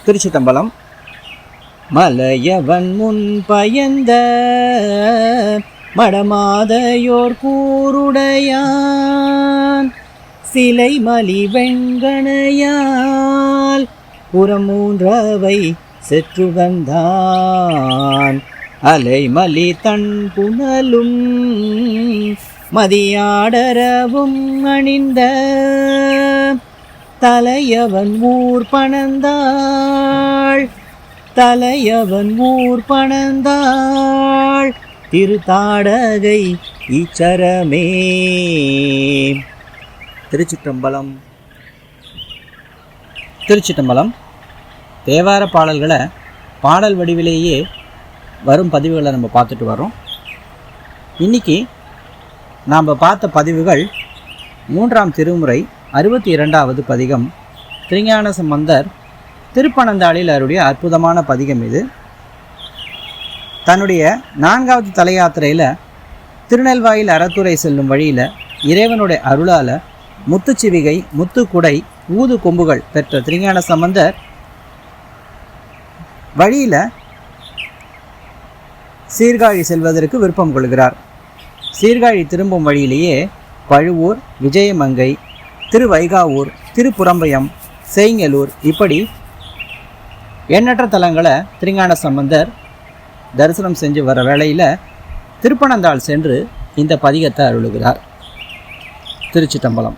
திருச்சிற்றம்பலம். மலையவன் முன் பயந்த மடமாதையோர் கூருடையான் சிலை மலி வெண்கணையால் புறமூன்றவை செற்றுகந்தான் அலைமலி தன் புனலும் மதியாடரவும் அணிந்த தலையவன் ஊர் பணந்தாள் திருத்தாடகை ஈச்சரமே. திருச்சிற்றம்பலம். தேவார பாடல்களை பாடல் வடிவிலேயே வரும் பதிவுகளை நம்ம பார்த்துட்டு வரோம். இன்றைக்கி நாம் பார்த்த பதிவுகள் 3ஆம் திருமுறை 62வது பதிகம் திருஞான சம்பந்தர் திருப்பனந்தாளில் அவருடைய அற்புதமான பதிகம். இது தன்னுடைய 4வது தலையாத்திரையில் திருநெல்வாயில் அறத்துறை செல்லும் வழியில் இறைவனுடைய அருளால் முத்துச்சிவிகை, முத்துக்குடை, ஊது கொம்புகள் பெற்ற திருஞான சம்பந்தர் வழியில் சீர்காழி செல்வதற்கு விருப்பம் கொள்கிறார். சீர்காழி திரும்பும் வழியிலேயே பழுவூர், விஜயமங்கை, திருவைகாவூர், திருப்புறம்பயம், செய்ங்கலூர் இப்படி எண்ணற்ற தலங்களை திருஞான சம்பந்தர் தரிசனம் செஞ்சு வர வேளையில் திருப்பனந்தாள் சென்று இந்த பதிகத்தை அருளுகிறார். திருச்சிற்றம்பலம்.